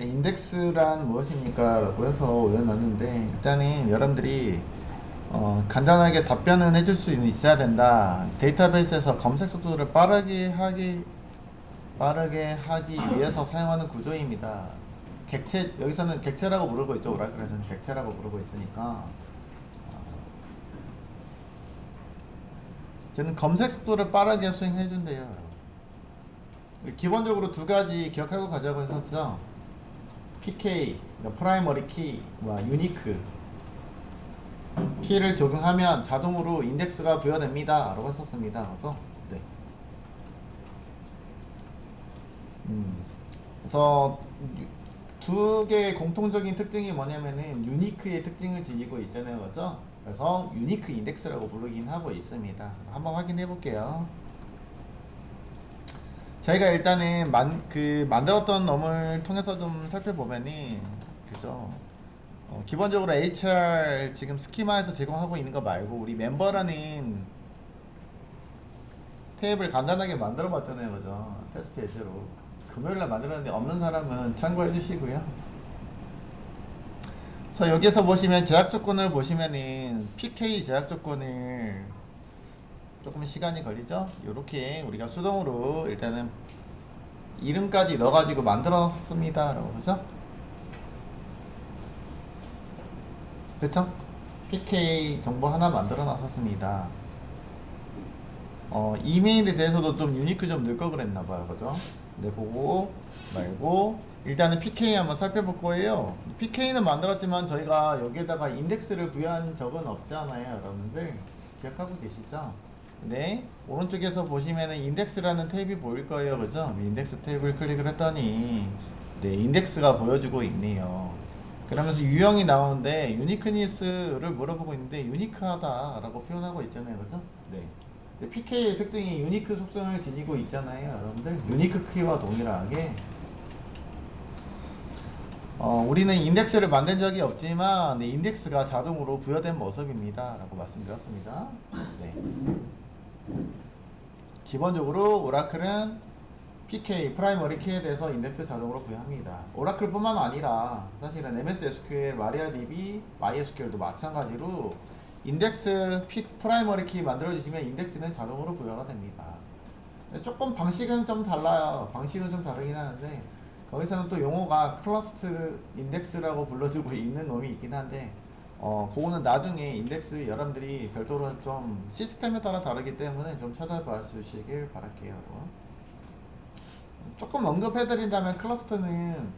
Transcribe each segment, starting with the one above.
자, 인덱스란 무엇입니까? 라고 해서 올려놨는데, 일단은 여러분들이 간단하게 답변은 해줄 수 있어야 된다. 데이터베이스에서 검색 속도를 빠르게 하기 위해서 사용하는 구조입니다. 객체, 여기서는 객체라고 부르고 있죠. 오라클에서는 객체라고 부르고 있으니까. 저는 검색 속도를 빠르게 수행해준대요. 기본적으로 두 가지 기억하고 가자고 했었죠. PK, 프라이머리 키, 유니크 키를 적용하면 자동으로 인덱스가 부여됩니다. 라고 했었습니다. 그래서 네. 그래서 두 개의 공통적인 특징이 뭐냐면은 유니크의 특징을 지니고 있잖아요. 그죠? 그래서 유니크 인덱스라고 부르긴 하고 있습니다. 한번 확인해 볼게요. 저희가 일단은 만들었던 놈을 통해서 좀 살펴보면은 그죠? 기본적으로 HR 지금 스키마에서 제공하고 있는 거 말고 우리 멤버라는 탭을 간단하게 만들어 봤잖아요. 그죠? 테스트 예시로 금요일날 만들었는데 없는 사람은 참고해 주시고요. 그래서 여기서 보시면 제약 조건을 보시면은 PK 제약 조건을 조금 시간이 걸리죠. 이렇게 우리가 수동으로 일단은 이름까지 넣어가지고 만들었습니다. 라고 그죠? 그쵸? PK 정보 하나 만들어 놨었습니다. 이메일에 대해서도 좀 유니크 좀 넣을 걸 그랬나봐요. 그죠? 네, 그거 말고 일단은 PK 한번 살펴볼 거예요. PK는 만들었지만 저희가 여기에다가 인덱스를 부여한 적은 없잖아요. 여러분들 기억하고 계시죠? 네, 오른쪽에서 보시면은 인덱스라는 탭이 보일 거예요. 그죠? 인덱스 탭을 클릭을 했더니 네, 인덱스가 보여주고 있네요. 그러면서 유형이 나오는데 유니크니스를 물어보고 있는데 유니크하다라고 표현하고 있잖아요. 그죠? 네. PK의 특징이 유니크 속성을 지니고 있잖아요. 여러분들 유니크 키와 동일하게 우리는 인덱스를 만든 적이 없지만 네, 인덱스가 자동으로 부여된 모습입니다. 라고 말씀드렸습니다. 네. 기본적으로 오라클은 PK, 프라이머리 키에 대해서 인덱스 자동으로 부여합니다. 오라클 뿐만 아니라 사실은 MS SQL, MariaDB, MySQL도 마찬가지로 인덱스 프라이머리 키 만들어주시면 인덱스는 자동으로 부여가 됩니다. 조금 방식은 좀 달라요. 방식은 좀 다르긴 하는데 거기서는 또 용어가 클러스트 인덱스라고 불러주고 있는 놈이 있긴 한데 그거는 나중에 인덱스 여러분들이 별도로 좀 시스템에 따라 다르기 때문에 좀 찾아봐 주시길 바랄게요. 조금 언급해드린다면 클러스터는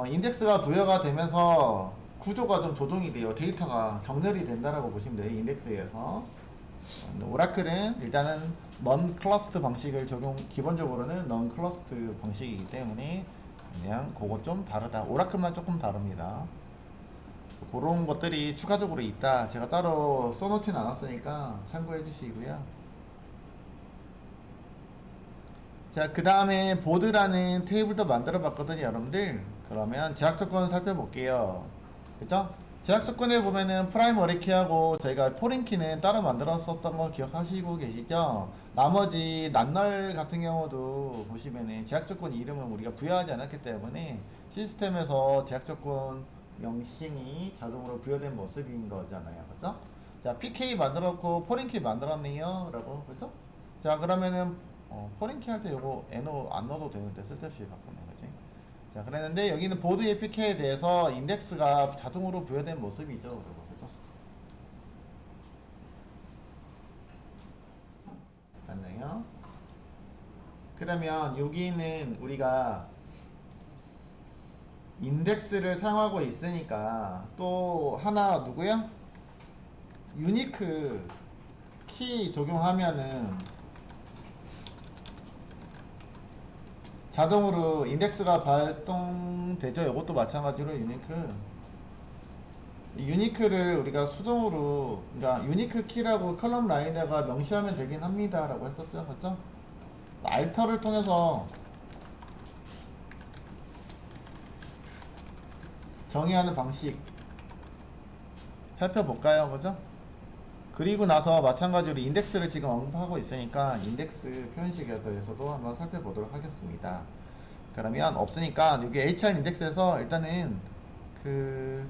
인덱스가 부여가 되면서 구조가 좀 조정이 돼요. 데이터가 정렬이 된다라고 보시면 돼요. 인덱스에서. 오라클은 일단은 넌 클러스트 방식을 기본적으로는 넌 클러스트 방식이기 때문에 그냥 그거 좀 다르다. 오라클만 조금 다릅니다. 그런 것들이 추가적으로 있다. 제가 따로 써놓진 않았으니까 참고해 주시고요. 자, 그 다음에 보드라는 테이블도 만들어 봤거든요, 여러분들. 그러면 제약 조건 살펴볼게요. 그죠? 제약 조건에 보면은 프라이머리 키하고 저희가 포린 키는 따로 만들었었던 거 기억하시고 계시죠? 나머지 낱널 같은 경우도 보시면은 제약 조건 이름은 우리가 부여하지 않았기 때문에 시스템에서 제약 조건 명칭이 자동으로 부여된 모습인 거잖아요. 그죠? 자, PK 만들었고 포린 키 만들었네요. 라고. 그죠? 자, 그러면은 포린키 할 때 요거 NO 안 넣어도 되는데 쓸데없이 바꾸네. 그지? 자, 그랬는데 여기는 보드 APK에 대해서 인덱스가 자동으로 부여된 모습이죠. 그죠? 맞나요? 그러면 여기는 우리가 인덱스를 사용하고 있으니까 또 하나 누구야? 유니크 키 적용하면은 자동으로 인덱스가 발동되죠. 이것도 마찬가지로 유니크를 우리가 수동으로, 그러니까 유니크 키라고 컬럼 라인에다가 명시하면 되긴 합니다 라고 했었죠. 그죠? 알터를 통해서 정의하는 방식 살펴볼까요? 그죠? 그리고 나서 마찬가지로 인덱스를 지금 언급하고 있으니까 인덱스 표현식에 대해서도 한번 살펴보도록 하겠습니다. 그러면 없으니까 여기 HR 인덱스에서 일단은 그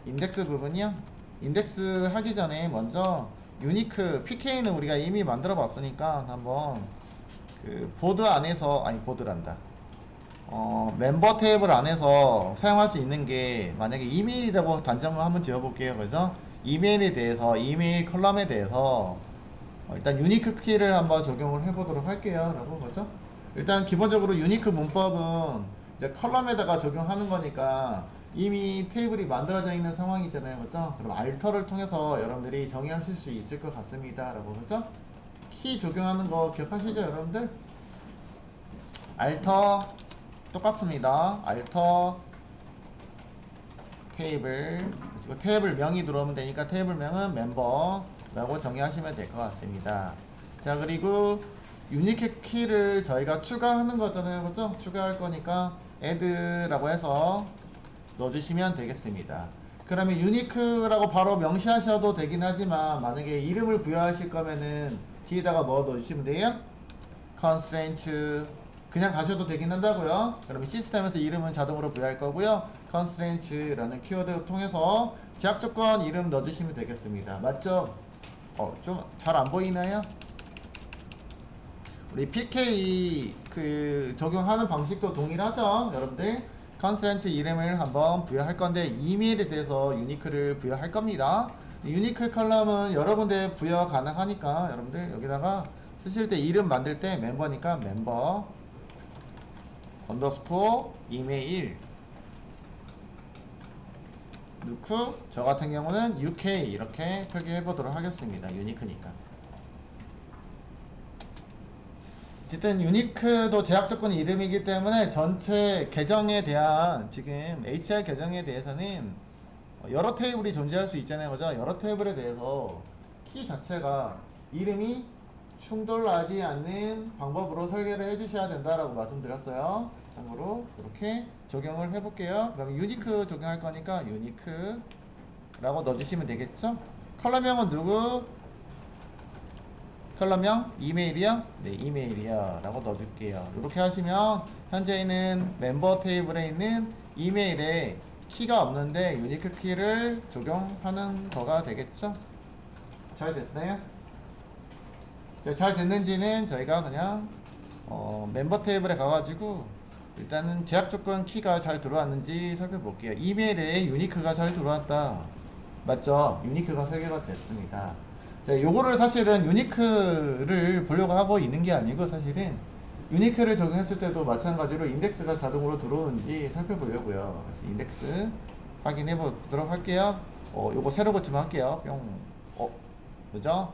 인덱스 부분이요. 인덱스 하기 전에 먼저 유니크 PK는 우리가 이미 만들어 봤으니까 한번 그 보드 안에서 아니 보드란다. 멤버 테이블 안에서 사용할 수 있는 게 만약에 이메일이라고 단정을 한번 지어 볼게요. 그죠? 이메일에 대해서 이메일 컬럼에 대해서 일단 유니크 키를 한번 적용을 해 보도록 할게요. 라고 그죠? 일단 기본적으로 유니크 문법은 이제 컬럼에다가 적용하는 거니까 이미 테이블이 만들어져 있는 상황이잖아요. 그죠? 그럼 알터를 통해서 여러분들이 정의하실 수 있을 것 같습니다. 라고 그죠? 키 적용하는 거 기억하시죠, 여러분들? 알터 똑같습니다. 알터 테이블 그리고 테이블 명이 들어오면 되니까 테이블 명은 멤버라고 정의하시면 될 것 같습니다. 자, 그리고 유니크 키를 저희가 추가하는 거잖아요. 그죠? 추가할 거니까 add라고 해서 넣어주시면 되겠습니다. 그러면 유니크라고 바로 명시하셔도 되긴 하지만 만약에 이름을 부여하실 거면은 뒤에다가 뭐 넣어주시면 돼요? constraint 그냥 가셔도 되긴 한다고요. 그러면 시스템에서 이름은 자동으로 부여할 거고요. constraint라는 키워드를 통해서 제약 조건 이름 넣어주시면 되겠습니다. 맞죠? 좀 잘 안 보이나요? 우리 PK 그 적용하는 방식도 동일하죠, 여러분들. constraint 이름을 한번 부여할 건데 이메일에 대해서 유니크를 부여할 겁니다. 유니크 컬럼은 여러 군데 부여 가능하니까 여러분들 여기다가 쓰실 때 이름 만들 때 멤버니까 멤버 언더스코어 이메일 넣고 저 같은 경우는 UK 이렇게 표기해 보도록 하겠습니다. 유니크니까. 어쨌든 유니크도 제약 조건 이름이기 때문에 전체 계정에 대한 지금 HR 계정에 대해서는 여러 테이블이 존재할 수 있잖아요. 그죠? 여러 테이블에 대해서 키 자체가 이름이 충돌하지 않는 방법으로 설계를 해주셔야 된다라고 말씀드렸어요. 참고로 이렇게 적용을 해볼게요. 그럼 유니크 적용할 거니까 유니크라고 넣어주시면 되겠죠? 컬러명은 누구? 컬러명 이메일이요? 네, 이메일이요 라고 넣어줄게요. 이렇게 하시면 현재 있는 멤버 테이블에 있는 이메일에 키가 없는데 유니크 키를 적용하는 거가 되겠죠? 잘 됐나요? 잘 됐는지는 저희가 그냥 멤버 테이블에 가가지고 일단은 제약 조건 키가 잘 들어왔는지 살펴볼게요. 이메일에 유니크가 잘 들어왔다. 맞죠? 유니크가 설계가 됐습니다. 자, 요거를 사실은 유니크를 보려고 하고 있는 게 아니고 사실은 유니크를 적용했을 때도 마찬가지로 인덱스가 자동으로 들어오는지 살펴보려고요. 그래서 인덱스 확인해 보도록 할게요. 요거 새로 고치면 할게요. 뿅. 그죠?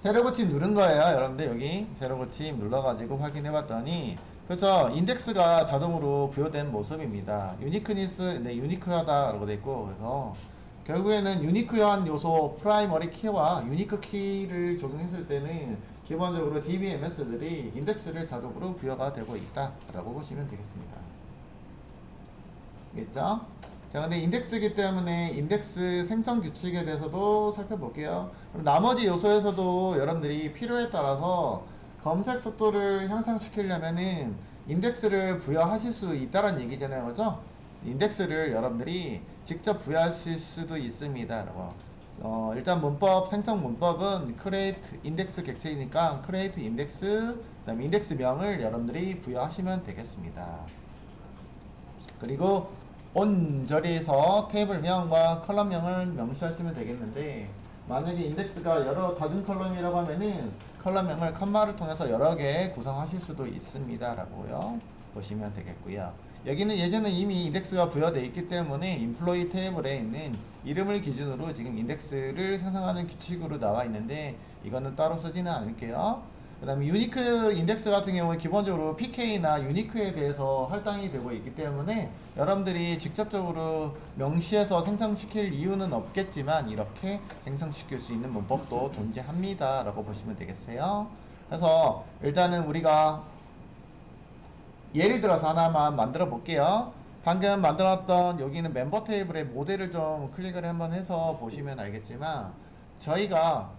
새로 고침 누른 거예요. 여러분들 여기 새로 고침 눌러가지고 확인해 봤더니 그래서 인덱스가 자동으로 부여된 모습입니다. 유니크니스, 네, 유니크하다 라고 돼 있고 그래서 결국에는 유니크한 요소 프라이머리 키와 유니크 키를 적용했을 때는 기본적으로 DBMS들이 인덱스를 자동으로 부여가 되고 있다 라고 보시면 되겠습니다. 알겠죠? 자, 근데 인덱스이기 때문에 인덱스 생성 규칙에 대해서도 살펴볼게요. 그럼 나머지 요소에서도 여러분들이 필요에 따라서 검색 속도를 향상시키려면은 인덱스를 부여하실 수 있다는 얘기잖아요. 그죠? 인덱스를 여러분들이 직접 부여하실 수도 있습니다. 일단 문법, 생성 문법은 create 인덱스 객체이니까 create 인덱스, 그다음에 인덱스 명을 여러분들이 부여하시면 되겠습니다. 그리고 온 자리에서 테이블명과 컬럼명을 명시하시면 되겠는데 만약에 인덱스가 여러 다중 컬럼이라고 하면은 컬럼명을 컴마를 통해서 여러 개 구성하실 수도 있습니다 라고요 보시면 되겠고요. 여기는 예전에 이미 인덱스가 부여되어 있기 때문에 인플로이 테이블에 있는 이름을 기준으로 지금 인덱스를 생성하는 규칙으로 나와 있는데 이거는 따로 쓰지는 않을게요. 그 다음에 유니크 인덱스 같은 경우는 기본적으로 PK나 유니크에 대해서 할당이 되고 있기 때문에 여러분들이 직접적으로 명시해서 생성시킬 이유는 없겠지만 이렇게 생성시킬 수 있는 문법도 존재합니다 라고 보시면 되겠어요. 그래서 일단은 우리가 예를 들어서 하나만 만들어 볼게요. 방금 만들었던 여기는 멤버 테이블의 모델을 좀 클릭을 한번 해서 보시면 알겠지만 저희가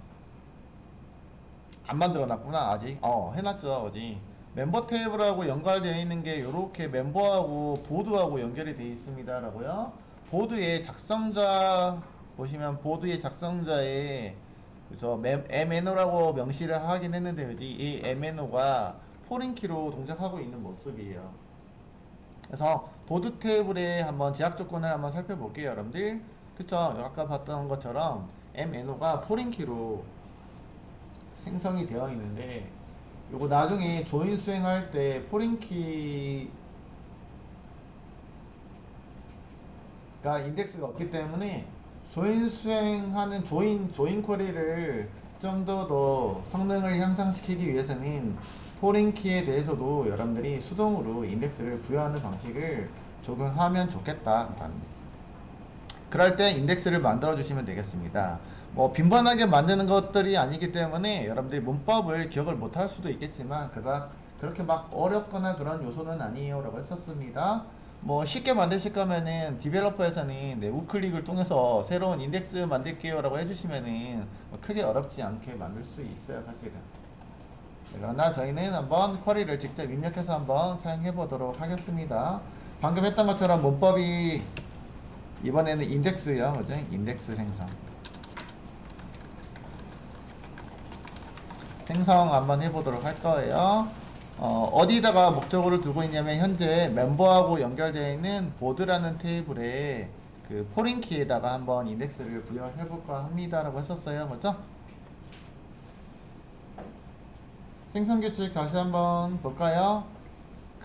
안 만들어 놨구나 아직 해놨죠 아직. 멤버 테이블하고 연결되어 있는 게 이렇게 멤버하고 보드하고 연결이 되어 있습니다라고요. 보드의 작성자 보시면 보드의 작성자에 그죠 MNO라고 명시를 하긴 했는데 그지 이 MNO가 포린키로 동작하고 있는 모습이에요. 그래서 보드 테이블에 한번 제약 조건을 한번 살펴볼게요, 여러분들. 그쵸? 아까 봤던 것처럼 MNO가 포린키로 생성이 되어 있는데 요거 나중에 조인 수행할 때 포린키가 인덱스가 없기 때문에 조인 수행하는 조인 쿼리를 좀 더 성능을 향상시키기 위해서는 포린키에 대해서도 여러분들이 수동으로 인덱스를 부여하는 방식을 적용하면 좋겠다. 그럴 때 인덱스를 만들어 주시면 되겠습니다. 뭐 빈번하게 만드는 것들이 아니기 때문에 여러분들이 문법을 기억을 못할 수도 있겠지만 그렇게 막 어렵거나 그런 요소는 아니에요 라고 했었습니다. 뭐 쉽게 만드실 거면은 디벨로퍼에서는 네, 우클릭을 통해서 새로운 인덱스 만들게요 라고 해주시면은 뭐 크게 어렵지 않게 만들 수 있어요 사실은. 네, 그러나 저희는 한번 쿼리를 직접 입력해서 한번 사용해 보도록 하겠습니다. 방금 했던 것처럼 문법이 이번에는 인덱스요, 그죠? 인덱스 생성 한번 해보도록 할 거예요. 어디다가 목적어를 두고 있냐면 현재 멤버하고 연결되어 있는 보드라는 테이블에 그 포린키에다가 한번 인덱스를 부여해 볼까 합니다라고 했었어요, 그죠? 생성 규칙 다시 한번 볼까요?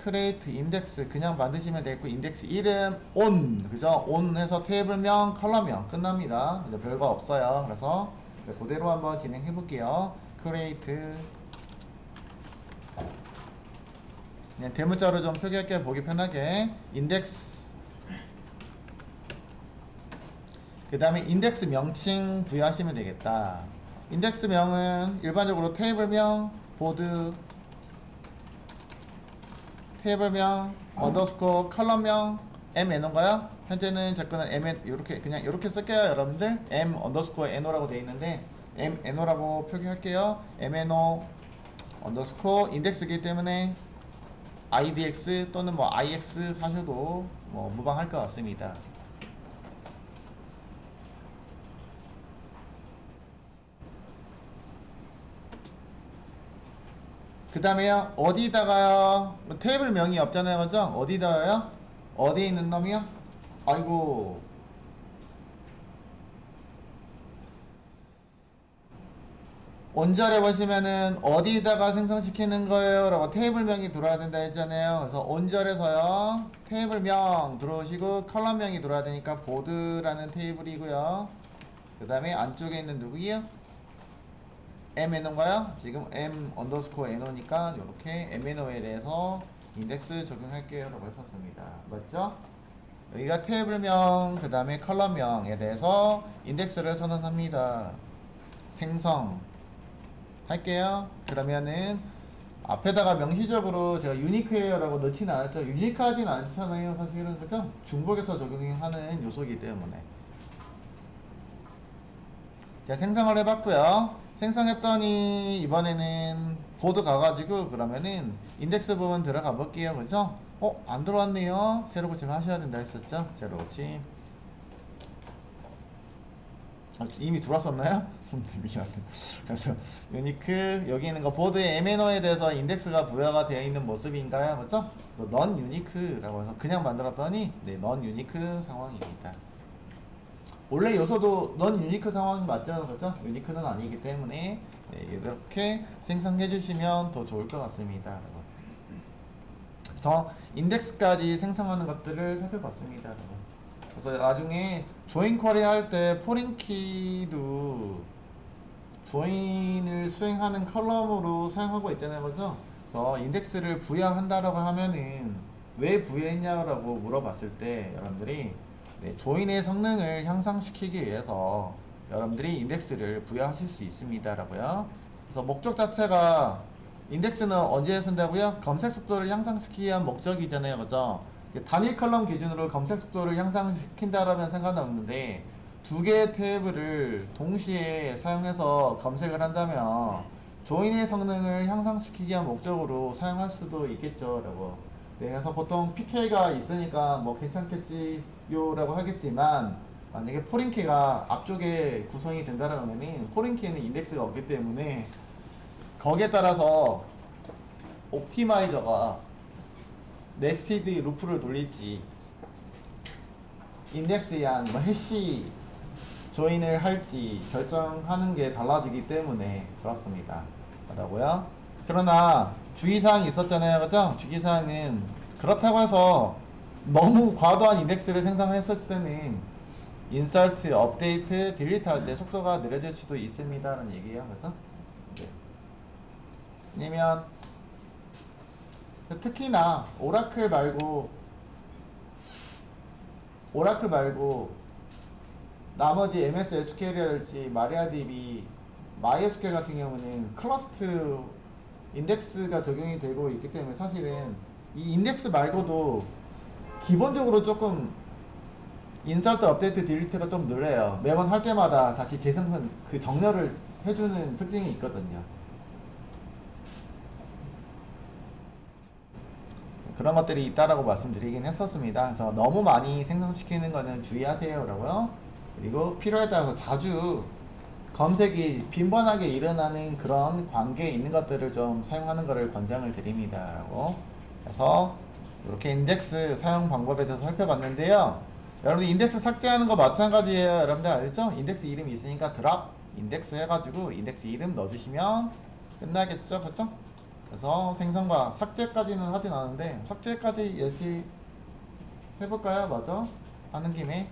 create index 그냥 만드시면 되겠고 인덱스 이름 on 그죠? on 해서 테이블명 컬러명 끝납니다. 이제 별거 없어요. 그래서 그대로 한번 진행해 볼게요. create 그냥 대문자로 좀 표기할게요. 보기 편하게 index 그 다음에 인덱스 명칭 부여하시면 되겠다. 인덱스 명은 일반적으로 테이블명 보드 테이블명 언더스코어 컬럼명 MNO인가요? 현재는 제 거는 MN 이렇게 그냥 이렇게 쓸게요 여러분들. M 언더스코어 NO라고 되어 있는데 MNO라고 표기할게요. MNO 언더스코어 인덱스이기 때문에 IDX 또는 뭐 IX 하셔도 뭐 무방할 것 같습니다. 그 다음에요 어디다가요 테이블 명이 없잖아요 그죠? 어디다가요? 어디에 있는 놈이요? 아이고 온절에 보시면은 어디다가 생성시키는 거예요 라고 테이블명이 들어와야 된다 했잖아요. 그래서 온절에서요 테이블명 들어오시고 컬럼명이 들어와야 되니까 보드라는 테이블이고요. 그 다음에 안쪽에 있는 누구예요? MNO인가요? 지금 M 언더스코어 NO니까 이렇게 MNO에 대해서 인덱스 적용할게요 라고 했었습니다. 맞죠? 여기가 테이블명 그 다음에 컬럼명에 대해서 인덱스를 선언합니다. 생성 할게요. 그러면은 앞에다가 명시적으로 제가 유니크에요 라고 넣지는 않았죠. 유니크하진 않잖아요 사실은. 그죠? 중복에서 적용하는 요소이기 때문에 제가 생성을 해봤고요. 생성했더니 이번에는 보드 가가지고 그러면은 인덱스 부분 들어가 볼게요. 그죠? 안 들어왔네요. 새로 고침 하셔야 된다 했었죠? 새로 고침 이미 들어왔었나요? 미안. 그래서 유니크 여기 있는 거 보드의 MNO에 대해서 인덱스가 부여가 되어 있는 모습인가요? 그렇죠? 넌 유니크라고 해서 그냥 만들었더니 네, 넌 유니크 상황입니다. 원래 요소도 넌 유니크 상황이 맞죠? 그렇죠? 유니크는 아니기 때문에 네, 이렇게 생성해 주시면 더 좋을 것 같습니다. 그래서 인덱스까지 생성하는 것들을 살펴봤습니다. 그래서 나중에 조인 쿼리 할 때 포린 키도 조인을 수행하는 컬럼으로 사용하고 있잖아요 그죠? 그래서 인덱스를 부여한다라고 하면은 왜 부여했냐라고 물어봤을 때 여러분들이 네, 조인의 성능을 향상시키기 위해서 여러분들이 인덱스를 부여하실 수 있습니다 라고요. 그래서 목적 자체가 인덱스는 언제 쓴다고요? 검색 속도를 향상시키기 위한 목적이잖아요 그죠? 단일 컬럼 기준으로 검색 속도를 향상시킨다라면 상관없는데 두 개의 테이블을 동시에 사용해서 검색을 한다면 조인의 성능을 향상시키기 위한 목적으로 사용할 수도 있겠죠 라고. 네, 그래서 보통 PK가 있으니까 뭐 괜찮겠지요 라고 하겠지만, 만약에 포린키가 앞쪽에 구성이 된다라면은 포린키에는 인덱스가 없기 때문에 거기에 따라서 옵티마이저가 네스티드 루프를 돌릴지 인덱스에 의한 뭐 해시 조인을 할지 결정하는 게 달라지기 때문에 그렇습니다. 라고요. 그러나 주의사항이 있었잖아요. 그죠? 주의사항은 그렇다고 해서 너무 과도한 인덱스를 생성했을 때는 인서트, 업데이트, 딜리트 할 때 속도가 느려질 수도 있습니다. 라는 얘기예요. 그죠? 네. 왜냐면 특히나 오라클 말고 나머지 MS SQL이랄지 마리아DB, MySQL 같은 경우는 클러스트 인덱스가 적용이 되고 있기 때문에 사실은 이 인덱스 말고도 기본적으로 조금 인서트, 업데이트, 딜리트가 좀 느려요. 매번 할 때마다 다시 재생산 그 정렬을 해주는 특징이 있거든요. 그런 것들이 있다라고 말씀드리긴 했었습니다. 그래서 너무 많이 생성시키는 거는 주의하세요 라고요. 그리고 필요에 따라서 자주 검색이 빈번하게 일어나는 그런 관계에 있는 것들을 좀 사용하는 것을 권장을 드립니다 라고. 그래서 이렇게 인덱스 사용 방법에 대해서 살펴봤는데요. 여러분 인덱스 삭제하는 거 마찬가지예요. 여러분들 알죠? 인덱스 이름이 있으니까 드랍 인덱스 해가지고 인덱스 이름 넣어주시면 끝나겠죠, 그쵸? 그래서 생성과 삭제까지는 하진 않은데 삭제까지 예시 해볼까요? 맞아? 하는 김에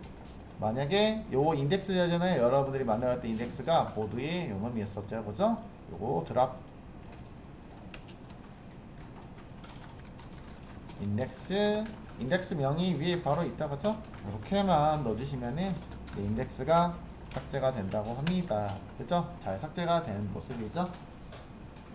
만약에 요거 인덱스 예전에 여러분들이 만들었던 인덱스가 보드의 용음이었었죠, 그죠? 요거 드랍 인덱스 명이 위에 바로 있다, 그죠? 이렇게만 넣어주시면은 인덱스가 삭제가 된다고 합니다. 그죠? 잘 삭제가 되는 모습이죠?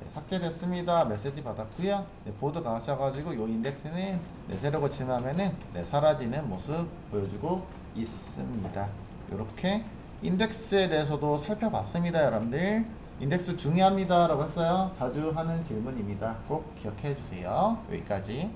네, 삭제됐습니다. 메시지 받았고요. 네, 보드 가셔가지고 요 인덱스는 네, 새로 고침하면은 네, 사라지는 모습 보여주고 있습니다. 이렇게 인덱스에 대해서도 살펴봤습니다, 여러분들. 인덱스 중요합니다 라고 했어요. 자주 하는 질문입니다. 꼭 기억해 주세요. 여기까지.